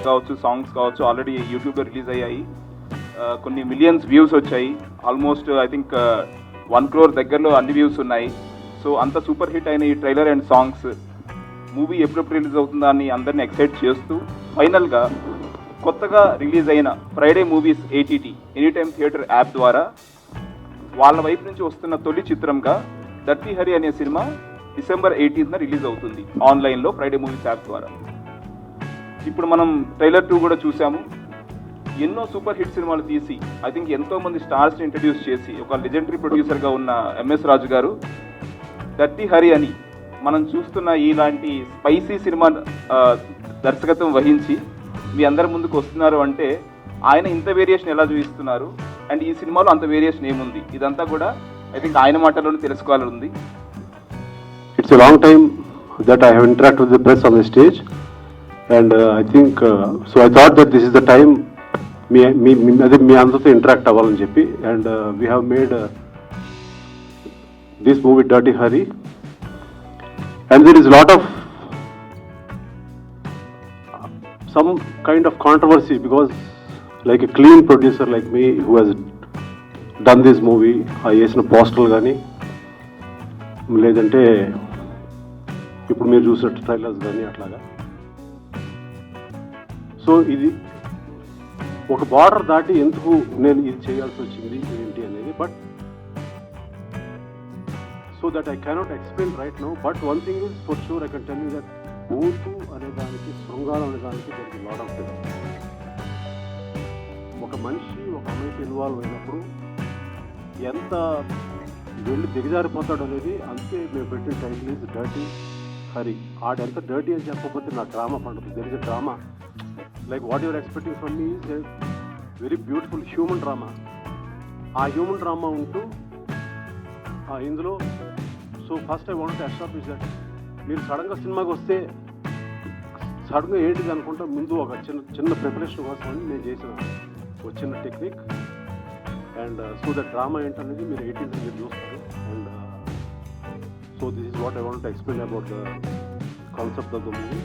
కావచ్చు, సాంగ్స్ కావచ్చు ఆల్రెడీ యూట్యూబ్లో రిలీజ్ అయ్యాయి. కొన్ని మిలియన్స్ వ్యూస్ వచ్చాయి. ఆల్మోస్ట్ ఐ థింక్ 1 crore దగ్గరలో అన్ని వ్యూస్ ఉన్నాయి. సో అంత సూపర్ హిట్ అయిన ఈ ట్రైలర్ అండ్ సాంగ్స్ మూవీ ఎప్పుడెప్పుడు రిలీజ్ అవుతుందా అని అందరిని ఎక్సైట్ చేస్తూ ఫైనల్గా కొత్తగా రిలీజ్ అయిన Friday movies ATT any time theatre app ద్వారా వాళ్ళ వైపు నుంచి వస్తున్న తొలి చిత్రంగా డర్టీ హరి అనే సినిమా December 18th రిలీజ్ అవుతుంది ఆన్లైన్లో ఫ్రైడే మూవీస్ యాప్ ద్వారా. ఇప్పుడు మనం ట్రైలర్ 2 కూడా చూసాము. ఎన్నో సూపర్ హిట్ సినిమాలు తీసి ఐ థింక్ ఎంతోమంది స్టార్స్ని ఇంట్రడ్యూస్ చేసి ఒక లెజెండరీ ప్రొడ్యూసర్గా ఉన్న MS రాజు గారు డర్టీ హరి అని మనం చూస్తున్న ఇలాంటి స్పైసీ సినిమా దర్శకత్వం వహించి మీ అందరి ముందుకు వస్తున్నారు అంటే ఆయన ఇంత వేరియేషన్ ఎలా చూపిస్తున్నారు అండ్ ఈ సినిమాలో అంత వేరియేషన్ ఏముంది, ఇదంతా కూడా ఐ థింక్ ఆయన మాటల్లోనే తెలుసుకోవాలని ఉంది. It's a long time that I have interacted with the press on the stage, and I think so I thought that this is the time me అందరితో interact అవ్వాలని చెప్పి, and we have made this movie Dirty Harry, and there is a lot of some kind of controversy because like a clean producer like me who has done this movie, వేసిన పోస్టర్లు కానీ లేదంటే ఇప్పుడు మీరు చూసినట్టు trailers కానీ అట్లాగా. So ఇది ఒక బార్డర్ దాటి ఎందుకు నేను ఇది చేయాల్సి వచ్చింది ఏంటి అనేది, but so that I cannot explain right now. But one thing is for sure I can tell you that బూతు అనే దానికి, శృంగారం అనే దానికి దానికి లాట్ ఆఫ్ డిఫరెన్స్. ఒక మనిషి ఒక అమ్మాయికి ఇన్వాల్వ్ అయినప్పుడు ఎంత వెళ్ళి దిగజారిపోతాడు అనేది అంతే. మేము పెట్టిన టైటిల్ ఈజ్ డర్టీ హరి. ఆడెంత డర్టీ అని చెప్పకపోతే నా డ్రామా పండుతుంది. There is a drama like what your expecting from me is a very beautiful human drama. ఆ హ్యూమన్ డ్రామా ఉంటూ ఇందులో so first I want to establish that మీరు సడన్గా సినిమాకి వస్తే సడన్గా ఏంటిది అనుకుంటా ముందు ఒక చిన్న ప్రిపరేషన్ కోసం అని నేను చేసిన ఒక చిన్న technique. And so the drama ఏంటనేది మీరు 18th మీరు చూస్తారు. And so this is what I want to explain about the concept of the movie.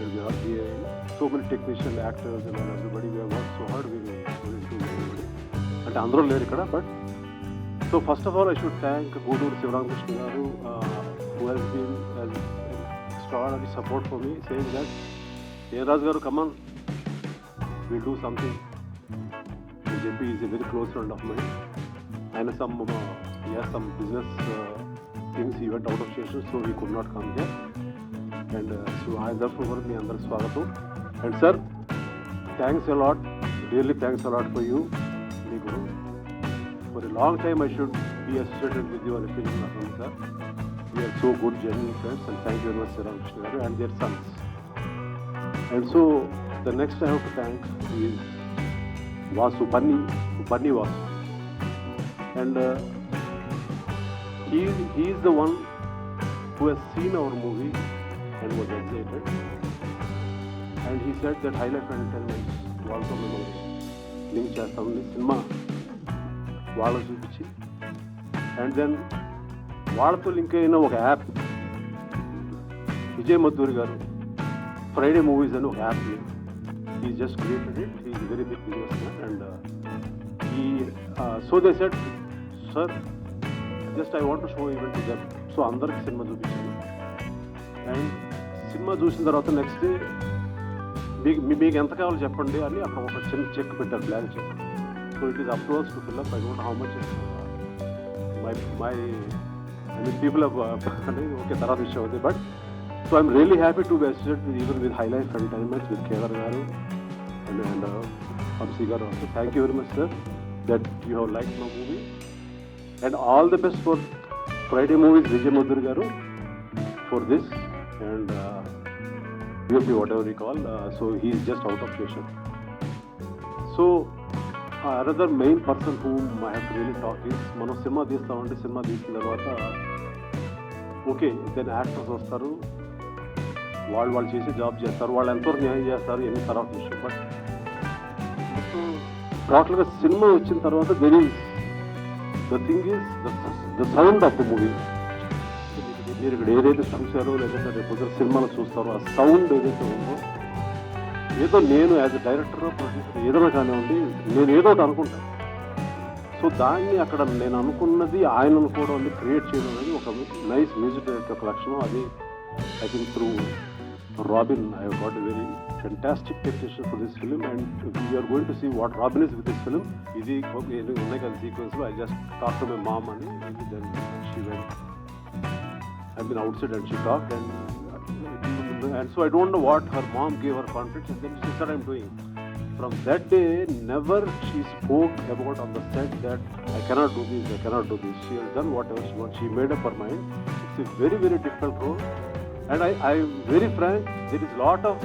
And we have so many technician, actors and everybody we have work so hard we everybody. అంటే అందరూ లేరు ఇక్కడ, but so first of all I should thank Guduru Sivaramakrishna garu who has been extraordinary support for me, saying that Raj garu come on, we'll do something. JP is a very close friend of mine. And he has some business things. He went out of station, so he could not come here. And so I therefore me andarku swagatam. And sir, thanks a lot, really thanks a lot for you, me guru. For a long time I should be associated with you on a film, sir. We are so good, genuine friends, and thank you very much, Sir Ramkrishna Garu and their sons. And so the next I have to thank is Vasu, Bunny Vasu. And he is the one who has seen our movie and was excited. And he said that Highlight Entertainment also memorial link chestamni cinema vaalla chupichi, and then వాళ్ళతో link అయిన ఒక app Vijay Madduri గారు Friday movies అని ఒక యాప్ని ఈ just created it. Is very big business man. And ఈ so they said sir just I want to show event to them. So అందరికి సినిమా చూపించాను. అండ్ సినిమా చూసిన తర్వాత నెక్స్ట్ డే మీకు ఎంత కావాలో చెప్పండి అని అక్కడ ఒక చిన్న చెక్ పెట్టారు, blank cheque. So it is up to us to fill up. I don't know how much my I mean, people have okay, taraf issue with it, but so I'm really happy to be associated with, even with Highlight Entertainment, with Kedar Garu and Amsi Garu also. Thank you very much, sir, that you have liked my movie, and all the best for Friday movies, Vijay Madhuri Garu, for this, and BOP, whatever we call. So he is just out of station. So another main person whom I have to really talk is, మనం cinema తీస్తామంటే cinema తీసిన తర్వాత okay then actors వస్తారు, వాళ్ళు చేసి job చేస్తారు, వాళ్ళు ఎంతవరకు న్యాయం చేస్తారు ఎన్ని తర్వాత విషయం. బట్ టోటల్గా సినిమా వచ్చిన తర్వాత there is the thing is the sound of the movie. మీరు ఇక్కడ ఏదైతే చూసారో లేకపోతే రేపు సినిమాలో చూస్తారో ఆ సౌండ్ ఏదైతే ఉందో ఏదో నేను యాజ్ ఎ డైరెక్టర్ ప్రొడ్యూసర్ ఏదైనా కానివ్వండి, నేను ఏదో ఒకటి అనుకుంటాను. సో దాన్ని అక్కడ నేను అనుకున్నది ఆయన అనుకోవడం అనేది క్రియేట్ చేయడం అనేది ఒక నైస్ మ్యూజిక్ డైరెక్టర్ యొక్క లక్షణం. అది I think through Robin, I have got a very fantastic technician for this film, and we are going to see what Robin is with this film. Idi like a sequence. I just talked to my mom and then she went. I've been outside and she talked and so I don't know what her mom gave her confidence, and then she said I'm doing. From that day, never she spoke about on the set that I cannot do this, I cannot do this. She has done whatever she wants. She made up her mind. It's a very, very difficult role. And I'm very frank, there is lot of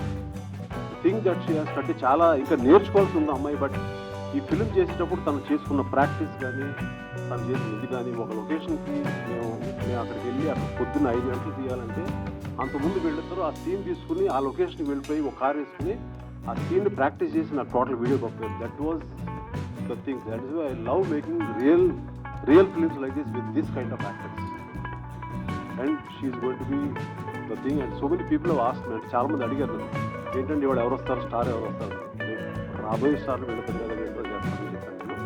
thing that she has studied. చాలా ఇంకా నేర్చుకోవాల్సి ఉంది అమ్మాయి. But ఈ film చేసేటప్పుడు తను చేసుకున్న practice కానీ తను చేసిన ఇది కానీ ఒక లొకేషన్కి మేము అక్కడికి వెళ్ళి అక్కడ పొద్దున్న 5 గంటలు తీయాలంటే అంతకుముందు వెళ్తారు. ఆ సీన్ తీసుకుని ఆ లొకేషన్కి వెళ్ళిపోయి ఒక కార్ వేసుకుని ఆ సీన్ని ప్రాక్టీస్ చేసి నాకు టోటల్ వీడియో పంపారు. That was the thing. That is why I love making real films like this with this kind of actors. And she is going to be the thing. And so many people have asked me, అంటే చాలా మంది అడిగారు ఏంటంటే ఇవాళ ఎవరు వస్తారు, star ఎవరు వస్తారు, రాబోయే స్టార్లు వెళ్తారు కదా, ఎంటర్ చేస్తారని చెప్పాను నేను.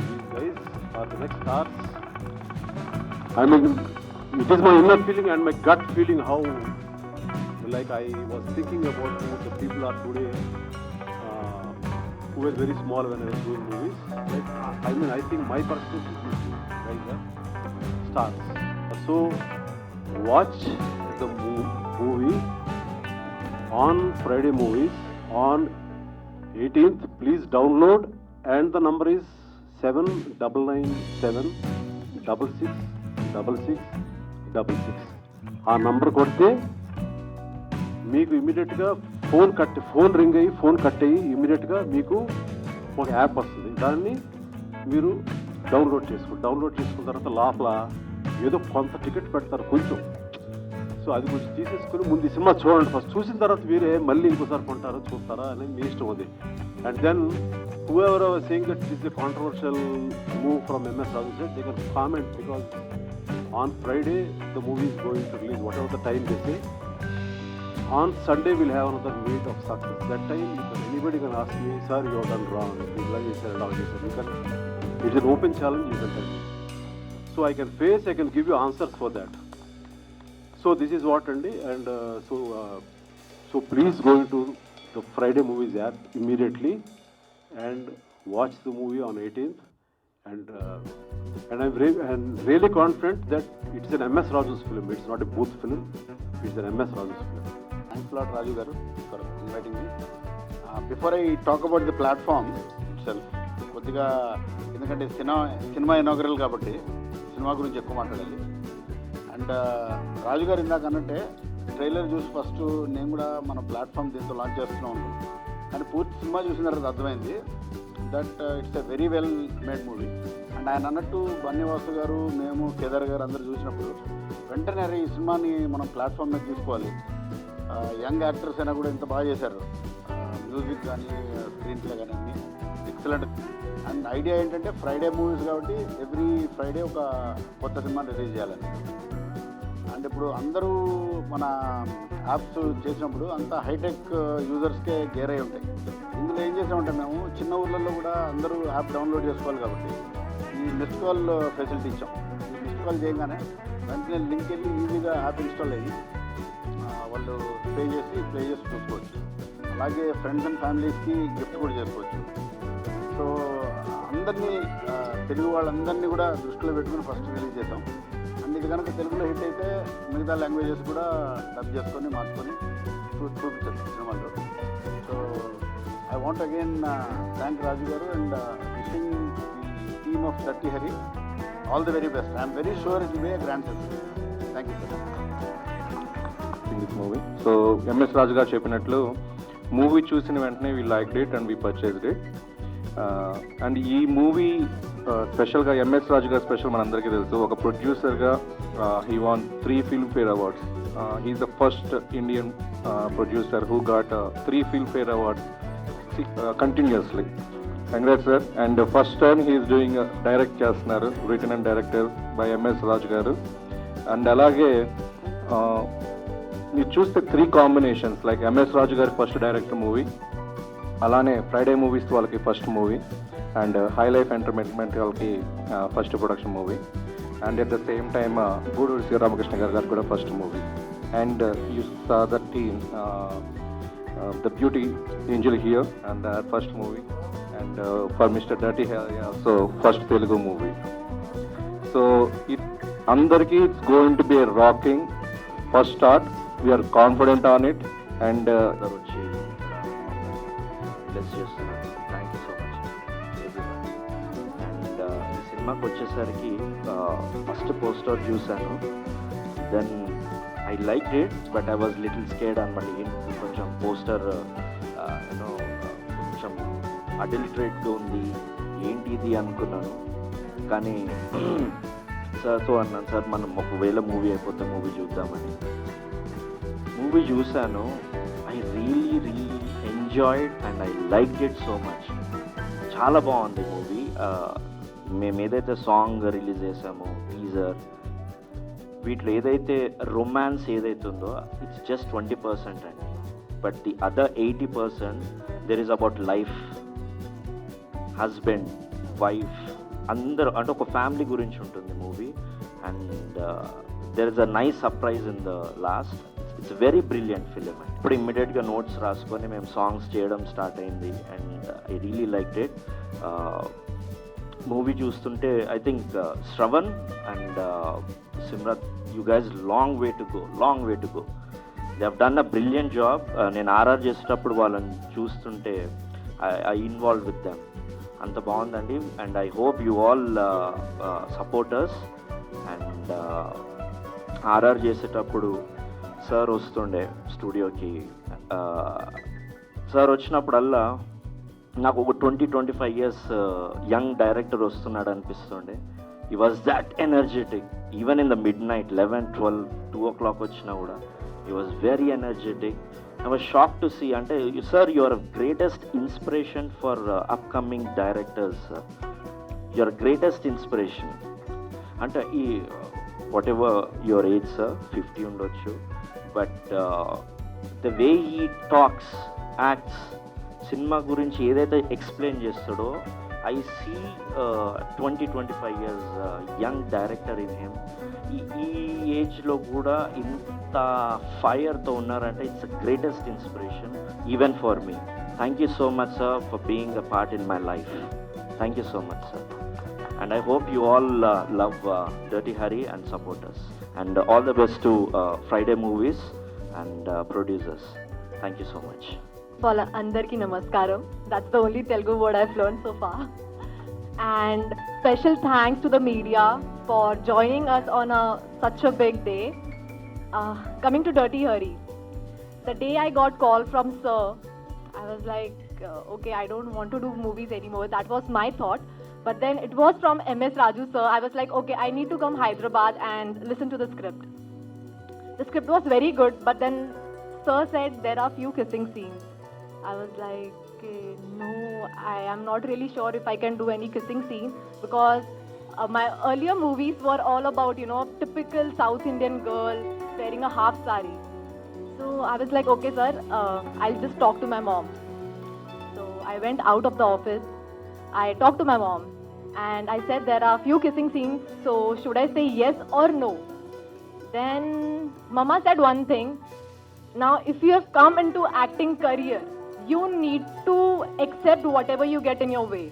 These guys are the next stars. I mean it is my inner feeling and my gut feeling how like I was thinking about who the people are today who were very small when I was doing movies. Like, I mean, I think my perspective is like the stars. So watch the movie on Friday Movies on 18th. Please download, and the number is 7997666666. ఆ number కొడితే మీకు ఇమీడియట్గా phone ring అయ్యి phone cut అయ్యి ఇమీడియట్గా మీకు ఒక app వస్తుంది. దాన్ని మీరు డౌన్లోడ్ చేసుకున్న తర్వాత లోపల ఏదో కొంత టికెట్ పెడతారు కొంచెం. సో అది కొంచెం తీసేసుకుని ముందు ఈ సినిమా చూడండి ఫస్ట్. చూసిన తర్వాత మీరే మళ్ళీ ఇంకోసారి కొంటారో చూస్తారా అనేది మీ ఇష్టం అది. And then whoever was saying that this is a controversial move from MS Raju said, they can comment, because on Friday the movie is going to release whatever the time they say. On Sunday we'll have another meet of success. That time anybody can ask me, sir, you have done wrong, you can, it's an open challenge, you can tell me. So I can face, I can give you answers for that. So this is what, and so please go into the Friday Movies app immediately and watch the movie on 18th. And I'm really confident that it's an MS Raju's film. It's not a Booth film. It's an MS Raju's film. Thanks a lot, Raju garu, for inviting me. Before I talk about the platform itself, కొద్దిగా ఎందుకంటే cinema inaugural కాబట్టి cinema గురించి ఎక్కువ మాట్లాడాలి. And రాజు గారు ఇందాక అన్నట్టే trailer చూసి ఫస్ట్ నేను కూడా మన ప్లాట్ఫామ్ దీంతో లాంచ్ చేస్తున్నాం అనుకున్నాను. కానీ పూర్తి సినిమా చూసిన తర్వాత అర్థమైంది that it's a very well made movie. And ఆయన అన్నట్టు బన్నీవాసు గారు, మేము, కేదార్ గారు అందరూ చూసినప్పుడు వెంటనే ఈ సినిమాని మనం ప్లాట్ఫామ్ మీద తీసుకోవాలి. యంగ్ యాక్టర్స్ అయినా కూడా ఇంత బాగా చేశారు, మ్యూజిక్ కానీ స్క్రీన్ ప్లే కానీ అన్నీ ఎక్సలెంట్. అండ్ ఐడియా ఏంటంటే ఫ్రైడే మూవీస్ కాబట్టి ఎవ్రీ ఫ్రైడే ఒక కొత్త సినిమాని రిలీజ్ చేయాలని. అండ్ ఇప్పుడు అందరూ మన యాప్స్ చేసినప్పుడు అంతా హైటెక్ యూజర్స్కే గేర్ అయి ఉంటాయి. ఇందులో ఏం చేసామంటే మేము చిన్న ఊర్లలో కూడా అందరూ యాప్ డౌన్లోడ్ చేసుకోవాలి కాబట్టి ఈ మిస్డ్ కాల్ ఫెసిలిటీ ఇచ్చాం. ఈ మిస్డ్ కాల్ చేయగానే వెంటనే లింక్ వెళ్ళి ఈజీగా యాప్ ఇన్స్టాల్ అయ్యి వాళ్ళు ప్లే చేసి చూసుకోవచ్చు. అలాగే ఫ్రెండ్స్ అండ్ ఫ్యామిలీస్కి గిఫ్ట్ కూడా చేసుకోవచ్చు. సో అందరినీ తెలుగు వాళ్ళందరినీ కూడా దృష్టిలో పెట్టుకుని ఫస్ట్ రిలీజ్ చేద్దాం. అండ్ ఇది కనుక తెలుగులో హిట్ అయితే మిగతా లాంగ్వేజెస్ కూడా డబ్ చేసుకొని మార్చుకొని చూపించచ్చు సినిమాలో. So I want again thank Raju garu and wishing the team of Dirty Harry all the very best. I am very sure it will be a grand success. Thank you, sir. This movie. So MS Raju గారు చెప్పినట్లు movie చూసిన వెంటనే we liked it and we purchased it. And ఈ movie స్పెషల్గా MS Raju garu special మనందరికీ తెలుసు. ఒక ప్రొడ్యూసర్గా he won 3 Filmfare Awards. He's the first Indian producer who got 3 Filmfare Awards continuously. Congrats sir. And first time he's doing direct చేస్తున్నారు, written and director by MS Raju garu. And అలాగే మీరు చూస్తే 3 combinations like MS Raju గారి first director movie, అలానే Friday movies వాళ్ళకి first movie, and high life entertainment వాళ్ళకి first production movie, and at the same time Guduru Sriramakrishna garu కూడా first movie. And you saw the team the beauty angel here and first movie, and for mister dirty so first Telugu movie. So it అందరికీ it's going to be a rocking first start. We are confident on it. And అందరూ వచ్చి bless చేస్తున్నారు. Thank you so much everyone. And ఈ సినిమాకి వచ్చేసరికి first poster చూశాను. Then I like it, but I was little scared అనమాట. ఏంటి కొంచెం పోస్టర్ యూనో కొంచెం అడల్ట్రేట్గా ఉంది, ఏంటి ఇది అనుకున్నాను. కానీ సార్తో అన్నాను, సార్ మనం ఒకవేళ మూవీ అయిపోతే మూవీ చూద్దామని. మూవీ చూశాను. I really enjoyed and I like it so much. చాలా బాగుంది మూవీ. మేము ఏదైతే సాంగ్ రిలీజ్ చేసామో, టీజర్, వీటిలో ఏదైతే రొమాన్స్ ఏదైతే ఉందో ఇట్స్ జస్ట్ 20% అండి. But the other 80% there is about life, husband, wife, అందరూ అంటే ఒక ఫ్యామిలీ గురించి ఉంటుంది movie. And there is a nice surprise in the last. It's very brilliant film. ఇప్పుడు ఇమ్మీడియట్గా నోట్స్ రాసుకొని మేము సాంగ్స్ చేయడం స్టార్ట్ అయింది. And I really like it. Movie చూస్తుంటే I think Shravan and Simrat, you guys long way to go. They have done a brilliant job. నేను RR చేసేటప్పుడు వాళ్ళని చూస్తుంటే ఐ ఇన్వాల్వ్ విత్ దెమ్. అంత బాగుందండి. And I hope you all supporters. And RR చేసేటప్పుడు sir వస్తుండే స్టూడియోకి. సార్ వచ్చినప్పుడల్లా నాకు ఒక 20-25 years యంగ్ డైరెక్టర్ వస్తున్నాడు అనిపిస్తుండే. He was that energetic. Even in the mid night 11, 12, 2 o'clock వచ్చినా కూడా he was very energetic. I was shock to see. అంటే sir, your greatest inspiration for upcoming directors. Your greatest inspiration అంటే ఈ whatever your age sir, 50 ఉండొచ్చు, but the way he talks, acts, సినిమా గురించి ఏదైతే explain చేస్తాడో, I see 20-25 years young director in him. ఈ ఏజ్లో కూడా ఇంత ఫైర్తో ఉన్నారంటే it's the greatest inspiration even for me. Thank you so much sir for being a part in my life. Thank you so much sir. And I hope you all love Dirty Harry and support us. And all the best to Friday Movies and producers. Thank you so much. Andarki namaskaram. That's the only Telugu word I've learned so far. And special thanks to the media for joining us on such a big day. Coming to Dirty Harry, the day I got call from Sir, I was like, okay, I don't want to do movies anymore. That was my thought. But then it was from MS Raju sir. I was like, okay, I need to come Hyderabad and listen to the script. The script was very good, but then sir said there are few kissing scenes. I was like, no, I am not really sure if I can do any kissing scene, because my earlier movies were all about, typical South Indian girl wearing a half sari. So I was like, okay sir, I'll just talk to my mom. So I went out of the office. I talked to my mom and I said there are few kissing scenes, so should I say yes or no? Then Mama said one thing, now if you have come into acting career, you need to accept whatever you get in your way.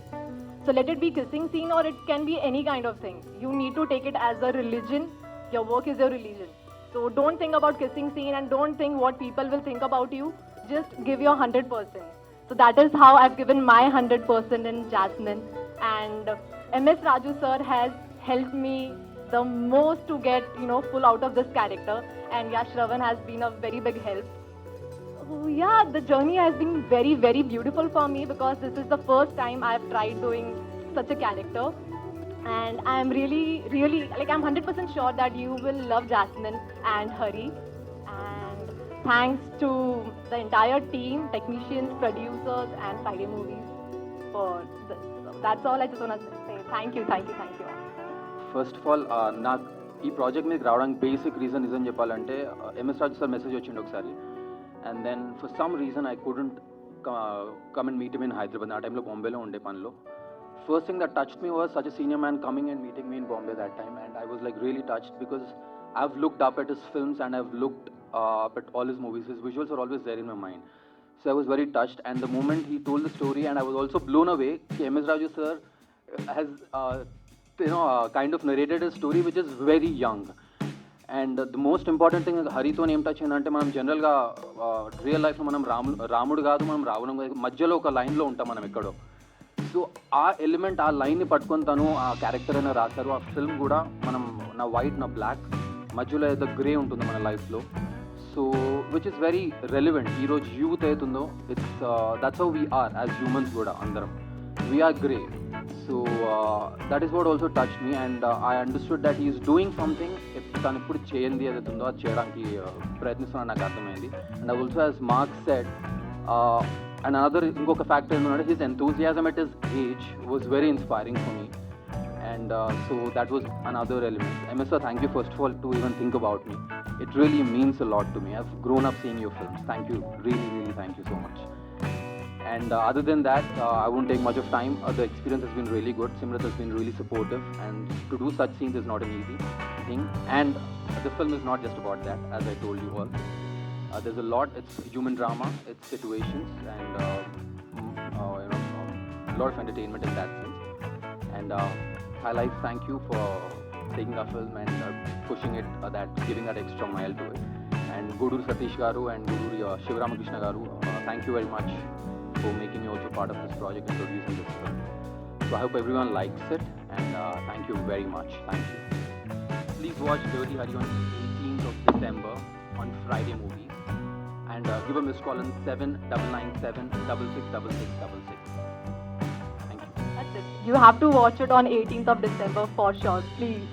So let it be kissing scene or it can be any kind of thing. You need to take it as a religion. Your work is your religion. So don't think about kissing scene and don't think what people will think about you. Just give your 100%. So that is how I've given my 100% in Jasmine. And MS Raju sir has helped me the most to get, full out of this character. And yeah, Shravan has been a very big help. Oh, yeah, the journey has been very, very beautiful for me, because this is the first time I've tried doing such a character. And I'm really, I'm 100% sure that you will love Jasmine and Hari. And thanks to the entire team, technicians, producers, and Friday Movies for this. So that's all I just want to say. Thank you. First of all నాకు ఈ project మీదకి రావడానికి basic reason నిజం చెప్పాలంటే MS రాజు sir message వచ్చిండు ఒకసారి, and then for some reason I couldn't come and meet him in Hyderabad. ఆ టైంలో బాంబేలో ఉండే పనిలో. First thing that touched me was such a senior man coming and meeting me in Bombay that time, and I was like really touched because I've looked up at his films and I've looked up at all his movies. His visuals are always there in my mind. So I was very touched, and the moment he told the story, and I was also blown away. MS Raju sir has, kind of narrated a story which is very young. And the most important thing హరితో ఏం touch ఏంటంటే, మనం జనరల్గా real లైఫ్లో మనం రాముడు కాదు, మనం రావణం కాదు, మధ్యలో ఒక లైన్లో ఉంటాం మనం ఎక్కడో. సో ఆ ఎలిమెంట్, ఆ లైన్ని పట్టుకొని తను ఆ క్యారెక్టర్ అయినా రాశారు. ఆ ఫిల్మ్ కూడా మనం నా వైట్ నా బ్లాక్ మధ్యలో ఏదో గ్రే ఉంటుంది మన లైఫ్లో. So which is very relevant. ఈరోజు యూత్ అవుతుందో, it's that's how we are as humans కూడా అందరం, we are grey. So that is what also touch me, and I understood that is doing something. తను ఎప్పుడు చేయండి ఏదైతుందో అది చేయడానికి ప్రయత్నిస్తున్నాను, నాకు అర్థమైంది. And also as Mark said, and another ఇంకొక ఫ్యాక్టర్ ఏంటంటే, his enthusiasm at his age was very inspiring for me. And so that was another element. MS sir, thank you first of all to even think about me. It really means a lot to me. I've grown up seeing your films. Thank you, really, really thank you so much. And other than that, I won't take much of time. The experience has been really good. Simrat has been really supportive, and to do such scenes is not an easy thing. And the film is not just about that, as I told you all. There's a lot. It's human drama, it's situations, and a lot of entertainment in that sense. And highlights, thank you for taking our film and pushing it, giving that extra mile to it. And Guduru Satish Garu and Guduru Shivaramakrishna Garu, thank you very much for making me also part of this project and producing this film. So I hope everyone likes it, and thank you very much. Thank you. Please watch Dirty Harry on 18th of December on Friday Movies, and give a missed call on 7997 666666. That's it. You have to watch it on 18th of December for sure, please.